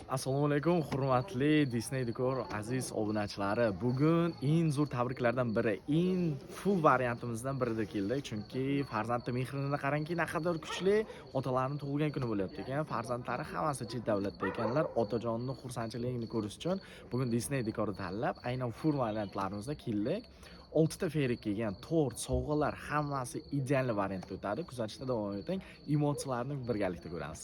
Assalomu alaykum, hurmatli Disney Decor aziz obunachilari. Bugun eng zo'r tabriklardan biri, eng full variantimizdan birida keldik. Chunki farzandi mehrini qarangki, naqadar kuchli. Otalarining tug'ilgan kuni bo'lyapti ekan. Farzandlari hammasi chet davlatda ekanlar. Otajonning xursandchiligini ko'rish uchun bugun Disney Decorni tanlab, aynan full variantlarimizda keldik. 6 ta ferik kelgan, tort, sovg'alar hammasi ideal variantda o'tadi. Kuzatishda davom eting. Emotsiyalarni birgalikda ko'ramiz.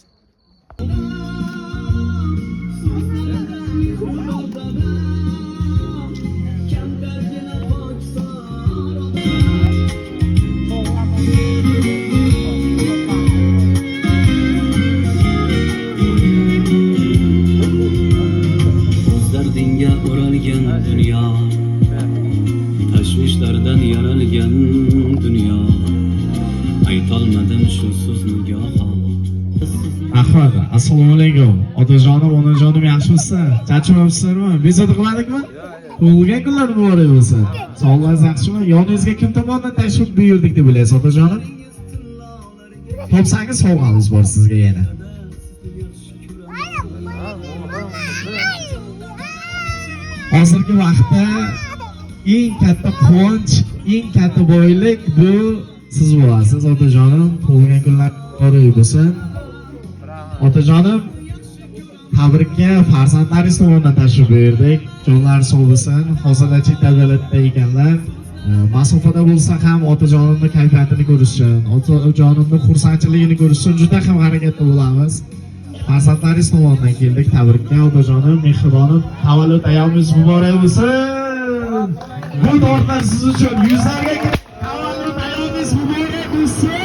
Dardinga o'ralgan dunyo, tashvishlardan yaralgan dunyo, aytolmadim shu so'zni goho. Ahmad, assalomu alaykum. Otajonim, onajonim yaxshimisiz? Charchamabsizlarmi? Bezovta qilmadikmi? Tug'ilgan kunlar muborak bo'lsin. Sog'lig'ingiz yaxshimi? Yoningizga kim tomonidan tashrif buyurdik deb o'ylaysiz, otajonim? Topsangiz sovg'amiz bor sizga yana. Hozirgi vaqtda eng katta quvonch, eng katta boylik bu siz bo'lasiz, otajonim. Tug'ilgan kunlar muborak bo'lsin. Otajonim, tabrikka farzandlaringiz tomonidan tashrif buyurdik. Jonlari sog' bo'lsin. Hozirda chet davlatda ekanlar. Masofada bo'lsa ham otajonimni kayfiyatini ko'rish uchun, otajonimni xursandchiligini ko'rish uchun juda ham harakatda bo'lamiz. Farzandlaringiz tomonidan keldik tabrikka. Otajonim, mehribonim, tavallud ayyomingiz muborak bo'lsin. Bu tortlar siz uchun yuzlarga tavallud ayyomingiz muborak bo'lsin.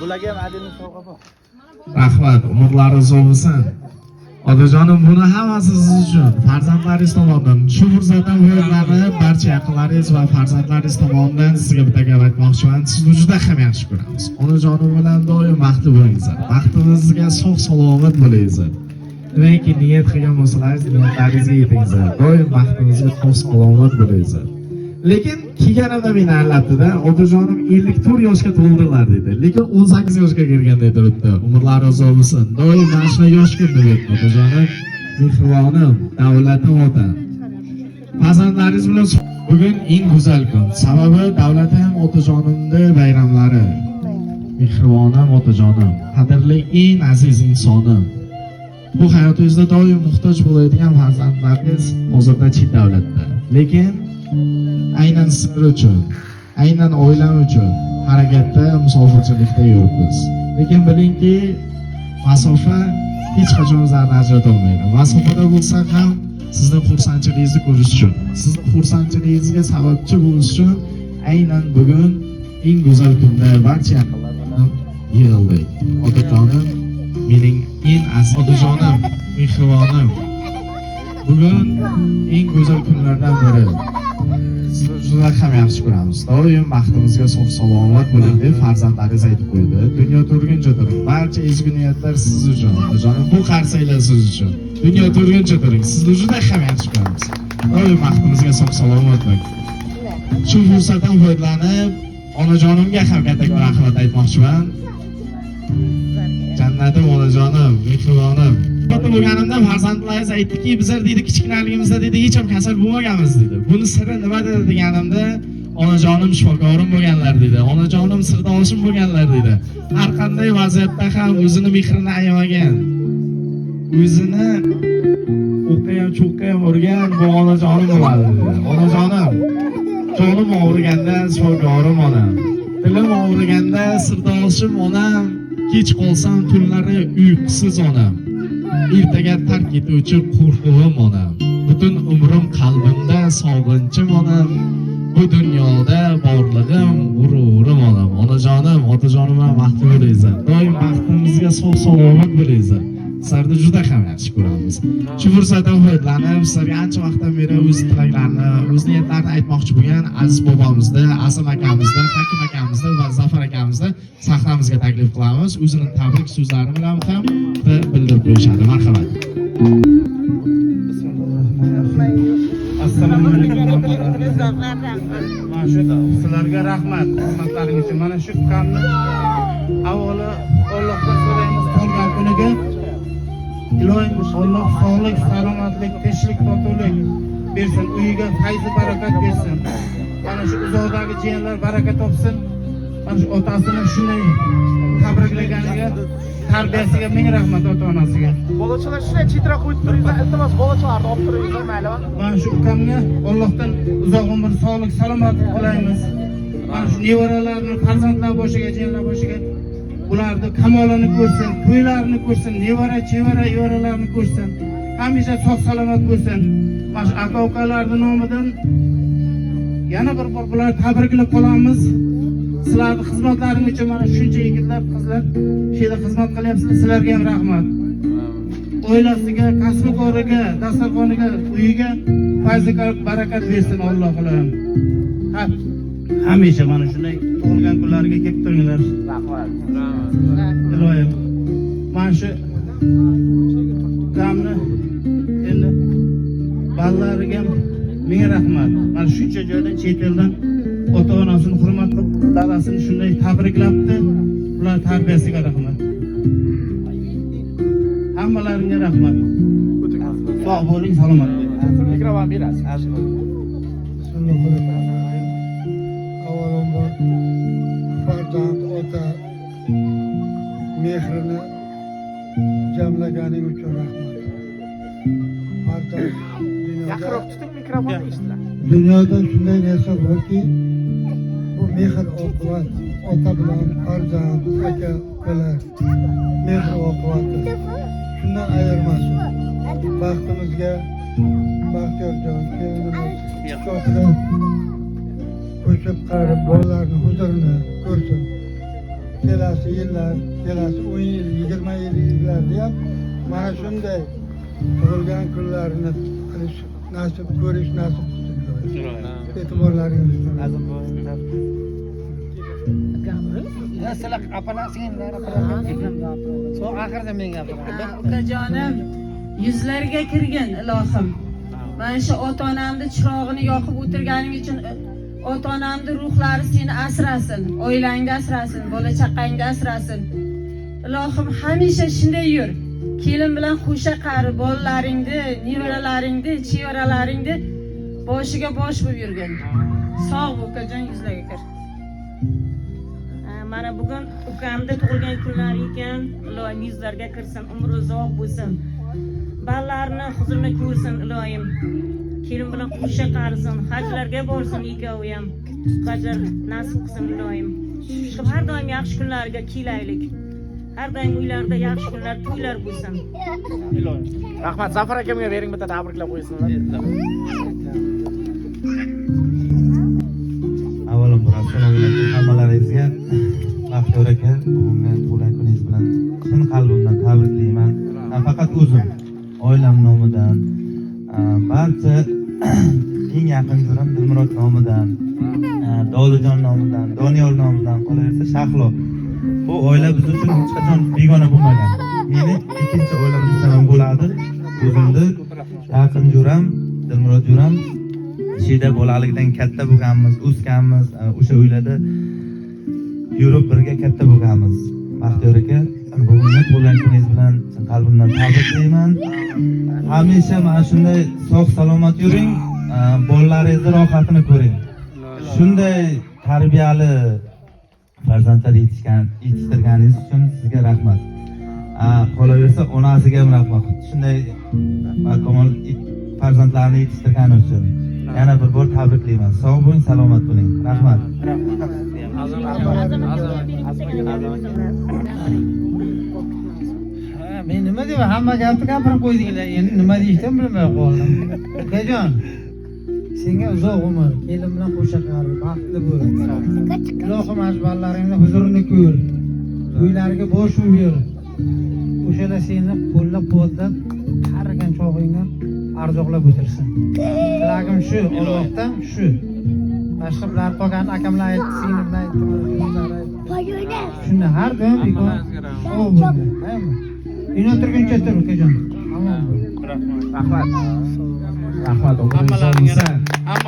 Bularga ham adilni sovg'a bor. Rahmat, umrlaringiz uzoq bo'lsin. Otajonim, buni hammasi siz uchun, farzandlaringiz tomonidan, shu fursatdan foydalanib, barcha yaqinlaringiz va farzandlaringiz tomonidan sizga bitta gap aytmoqchiman. Sizni juda ham yaxshi ko'ramiz. Onajonim bilan doim baxtli bo'lingizlar. Baxtingizga sog' salomat bo'lingizlar. Nimaiki niyat qilgan bo'lsangiz, niyatlaringizga yetingizlar. Doim baxtingizga sog' salomat bo'lingizlar. Lekin kelganimda meni allatdi-da, otajonim 54 yoshga to'ldilar dedi. Lekin 18 yoshga kirganda turibdi. Umrlari uzoq bo'lsin. Doim mana shunday yosh ko'rdi dedi otajonim. Mehribonim, davlatim ota. Farzandlaringiz bilan bugun eng go'zal kun. Sababi davlatim otajonimning bayramlari. Mehribonim otajonim, qadrli eng aziz insonim. Bu hayotingizda doim muhtoj bo'ladigan farzandlaringiz hozirda chet davlatda. Lekin aynan sizlar uchun, aynan oilam uchun harakatda, musofirchilikda yuribmiz. Lekin bilingki, masofa hech qachon zarni ajrata olmaydi. Masofada bo'lsak ham sizni xursandchiligingizni ko'rish uchun, sizni xursandchiligingizga sababchi bo'lish uchun aynan bugun eng go'zal kunda barcha yaqinlarim yig'ildik. Otajonim, mening eng aziz otajonim, mehribonim. Bugun eng go'zal kunlardan biri. Sizni juda ham yaxshi ko'ramiz. Doim baxtimizga sog' salomat bo'ling deb farzandlaringiz aytib qo'ydi. Dunyo turguncha turing. Barcha ezgu niyatlar siz uchun. Otajonim, bu qarsaklar siz uchun. Dunyo turguncha turing. Sizni juda ham yaxshi ko'ramiz. Doim baxtimizga sog' salomat bo'ling. Shu fursatdan foydalanib, onajonimga ham katta rahmat aytmoqchiman. Jannatim onajonim, mehribonim. Katta bo'lganimda farzandlaringiz aytdiki, bizlar deydi kichkinaligimizda deydi hech ham kasal bo'lmaganmiz dedi. Buni siri nimada deganimda, onajonim shifokorim bo'lganlar dedi. Onajonim sirdoshim bo'lganlar dedi. Har qanday vaziyatda ham o'zini mehrini ayamagan. O'zini o'qiyam, cho'qqiyam urgan bu onajonim bo'ladi dedi. Onajonim, jonim og'riganda shifokorim onam. Dilim og'riganda sirdoshim onam. Kech qolsam tunlari uyqusiz onam. Ertaga tark etuvchi qo'rquvim onam. Butun umrim qalbimda sog'inchim onam. Bu dunyoda borlig'im, g'ururim onam. Onajonim, otajonim bilan baxtli bo'lingizlar. Doim baxtimizga sog' salomat bo'lingizlar. sizlarni juda ham yaxshi ko'ramiz. Shu fursatdan foydalanib, sizlarga ancha vaqtdan beri o'z tilaklarini, o'z niyatlarini aytmoqchi bo'lgan aziz bobomizni, Asam akamizni, Hakim akamizni va Zafar akamizni sahnamizga taklif qilamiz. O'zining tabrik so'zlari bilan ham bildirib qo'yishadi. Marhamat. Assalomu alaykum. Mana shu sizlarga rahmat. Xizmatlaringiz uchun. Mana shu ukamni avvalo Allohdan so'raymiz tug'ilgan kuniga. Ilohim Alloh sog'lik, salomatlik, tinchlik, totuvlik bersin. Uyiga fayz barakat bersin. Mana shu uzoqdagi jiyanlar baraka topsin. Mana shu otasini shunday tabriklaganiga, tarbiyasiga ming rahmat ota-onasiga. Bolachalar shunday chetroq qo'yib turinglar, iltimos bolachalarni olib turinglar, mayli. Mana shu ukamga Allohdan uzoq umr, sog'lik, salomatlik tilaymiz. Mana shu nevaralarni, farzandlar boshiga, jiyanlar boshiga ularni kamolini ko'rsin, to'ylarini ko'rsin, nevara, chevara, evaralarni ko'rsin. Hamisha sog' salomat bo'lsin. Mana shu aka-ukalarning nomidan yana bir bor bularni tabriklab qolamiz. Sizlarning xizmatlaringiz uchun mana shuncha yigitlar, qizlar shu yerda xizmat qilyapsizlar. Sizlarga ham rahmat. Oilasiga, kasb-koriga, dasturxoniga, uyiga fayz barakat bersin Alloh xolam. Hamisha mana shunday tug'ilgan kunlariga kelib turinglar. Rahmat. Ilohim. Mana shu ukamni endi ballarga ming rahmat. Mana shuncha joydan, chet eldan ota-onasini hurmat qilib, dadasini shunday tabriklabdi. Ular tarbiyasiga rahmat. Hammalaringga rahmat. Sog' bo'ling, salomat bo'ling. Mikrofon berasiz. Avvalambor farzand ota mehrini jamlaganing uchun rahmat. Farzand Yaqinroq tuting mikrofonni eshitlar. dunyoda shunday narsa borki, bu mehr oqibat, ota bilan farzand, aka ukalar mehr oqibati shundan ayirmasin. Baxtimizga Baxtiyorjon kelinimiz chotda ko'chib qarib bolalarni huzurini ko'rsin. Kelasi yillar, kelasi 10 yil, 20 yillarda ham mana shunday tug'ilgan kunlarini qilish nasib, ko'rish nasib qilsin. E'tiborlaringiz uchun. Ukajonim, yuzlariga kirgin ilohim. Mana shu ota-onamni chirog'ini yoqib o'tirganing uchun ota-onamni ruhlari seni asrasin, oilangni asrasin, bola chaqangni asrasin. Ilohim hamisha shunday yur. Kelin bilan qo'sha qari bolalaringni, nevaralaringni, chevaralaringni boshiga bosh bo'lib yurgin. Sog' bo'l ukajon, yuzlarga kir. Mana bugun ukamda tug'ilgan kunlari ekan, Ilohim yuzlarga kirsin, umri uzoq bo'lsin. Ballarni huzurini ko'rsin Ilohim. Kelin bilan qo'sha qarisin, hajlarga borsin ikkovi ham. Hajlar nasib qilsin Ilohim. Shu har doim yaxshi kunlarga kelaylik. Har doim uylarda yaxshi kunlar, to'ylar bo'lsin. Ilohim. Rahmat, Zafar akamga bering, bitta tabriklab qo'ysinlar. Avvalambor assalomu alaykum hammalaringizga. Baxtiyor aka, bugungi tug'ilgan kuningiz bilan chin qalbimdan tabriklayman. Faqat o'zim, oilam nomidan, barcha eng yaqin jo'ram Dilmurod nomidan, Dolijon nomidan, Doniyor nomidan, qolaversa Shahlo. Bu oila biz uchun hech qachon begona bo'lmagan. Meni ikkinchi oilamizdan ham bo'ladi. O'zimni yaqin jo'ram, Dilmurod jo'ram Shida bolalikdan katta bo'lganmiz, o'sganmiz, o'sha uylarda yurib birga katta bo'lganmiz. Baxtiyor aka, bugungi tug'ilgan kuningiz bilan qalbimdan tabriklayman. Hamisha mana shunday sog' salomat yuring, bolalaringizni rohatini ko'ring. Shunday tarbiyali farzandlar yetishtirganingiz uchun sizga rahmat. Qolaversa onasiga ham rahmat. Shunday bakomol farzandlarni yetishtirgani uchun yana bir bor tabriklayman. Sog' bo'ling, salomat bo'ling. Rahmat. Men nima deyman? Hamma gapni gapirib qo'ydinglar. Endi nima deyishdan bilmay qoldim. Ukajon, senga uzoq umr, kelin bilan qo'sha qari, baxtli bo'l. Ilohim azbarlaringni huzurini ko'r. Uylariga bosh yur. o'shalar seni qo'llab quvvatlab qarigan chog'ingdan arzoqlab o'tirsin. Tilagim shu, Allohdan shu. Boshqa bilan qolgan akamlar aytdi, singlimlar aytdi, shunda har doim bekor sog' bo'ldi. Uyda turguncha tur, ukajon. Aman. Rahmat. Rahmat, o'g'lim.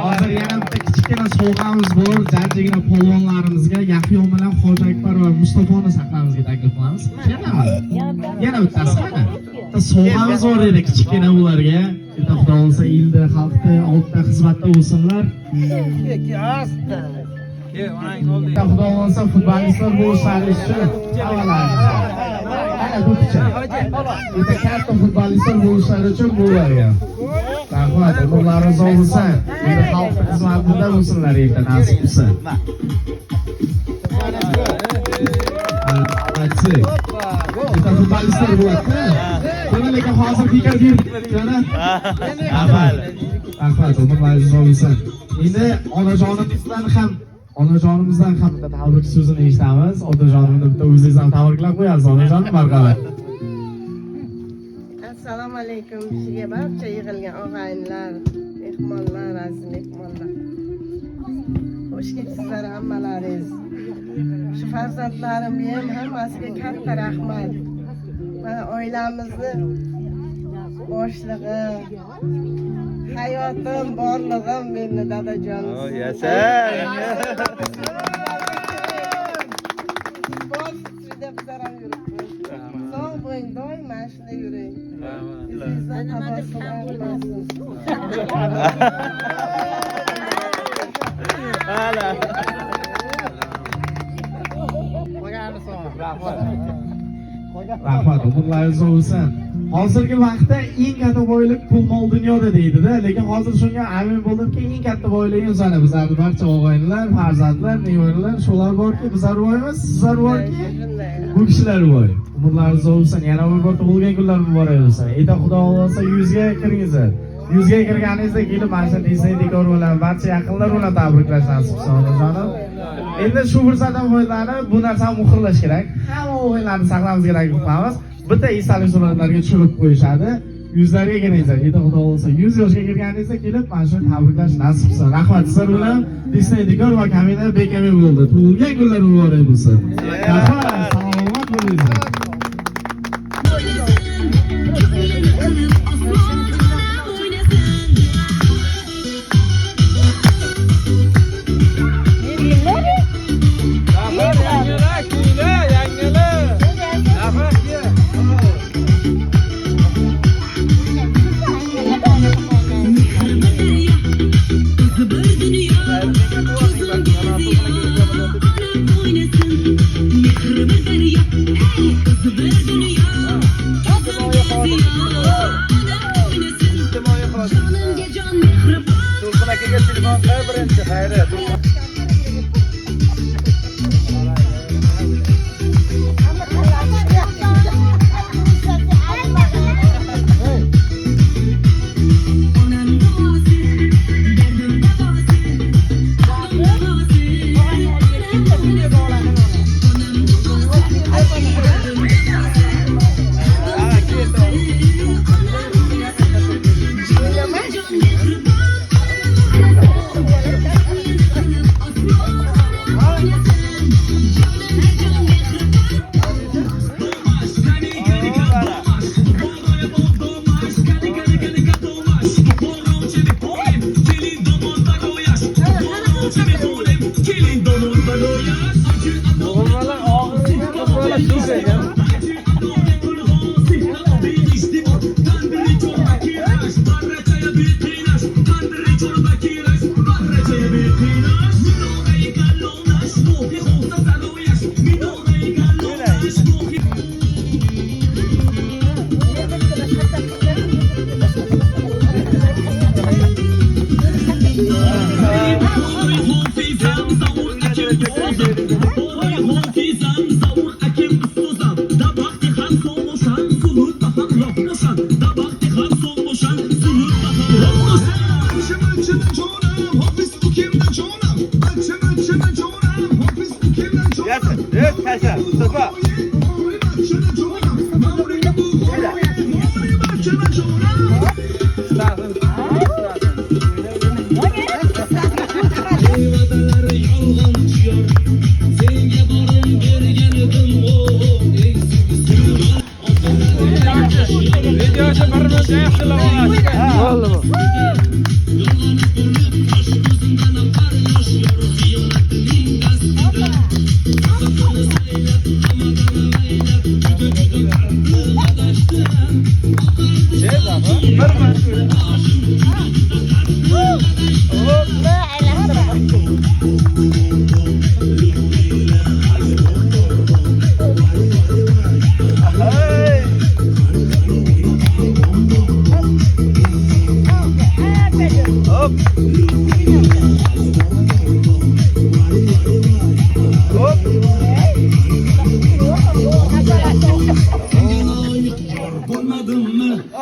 Hozir yana bitta kichkina sovg'amiz bor. Jajjigina polvonlarimizga Yahyo bilan Hoji Akbar va Mustafoni saqlamizga taklif qilamiz. Yana bittasi qani? Bitta sovg'amiz bor edi kichkina ularga. Bitta xudo olsa ildi, xalqni oldida xizmatda bo'lsinlar. Bitta xudo olsa futbolistlar bo'lishlari uchun bitta katta futbolistlar bo'lishlari uchun bularga. Rahmat, umrlari uzoq bo'lsin. Endi xalq xizmatida bo'lsinlar endi nasib bo'lsa. Aytsak, bitta futbolistlar bo'ladi. Buni lekin hozir fikr berdi. Rahmat, umrlari uzoq bo'lsin. Endi onajonimizdan ham bitta tabrik so'zini eshitamiz. Otajonimni bitta o'zingiz ham tabriklab qo'yasiz. Onajonim marhamat. Assalomu alaykum sizga barcha yig'ilgan og'aynilar, mehmonlar, aziz mehmonlar. Xush kelibsizlar hammalaringiz. Shu farzandlarimga ham hammasiga katta rahmat. Mana oilamizni boshlig'i, hayotim, borlig'im meni dadajonim. Sog' bo'ling, doim mana shunday yuring. Sizdan tabassum bo'lmasin. Rahmat, umrlaringiz uzoq bo'lsin. Hozirgi vaqtda eng katta boylik pul mol dunyoda deydi-da, lekin hozir shunga amin bo'ldimki, eng katta boylik o'zani bizlarning barcha og'aynilar, farzandlar, nevaralar, shular borki, bizlar boymiz, sizlar borki, bu kishilar boy. Umrlaringiz uzoq bo'lsin. Yana bir bor tug'ilgan kunlar muborak bo'lsin. Endi Xudo xolasa 100 ga kiringizlar. 100 ga kirganingizda kelib mana shu Disney dekor bilan barcha yaqinlar bilan tabriklash nasib qilsin, onajonim. Endi shu fursatdan foydalanib bu narsani muhrlash kerak. Hamma o'yinlarni saqlamiz kerak qilamiz. Bitta esdalik suratlarga tushirib qo'yishadi. 100 larga kiringizlar. Endi Xudo xolasa 100 yoshga kirganingizda kelib mana shu tabriklash nasib qilsin. Rahmat, sizlar bilan Disney dekor va Kamina Bekami bo'ldi. Tug'ilgan kunlar muborak bo'lsin. Rahmat, salomat bo'linglar.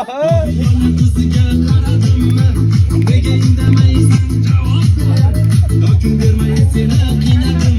qiziga qaradimmi nega indamaysan javob ber yokim bermay seni qiynadim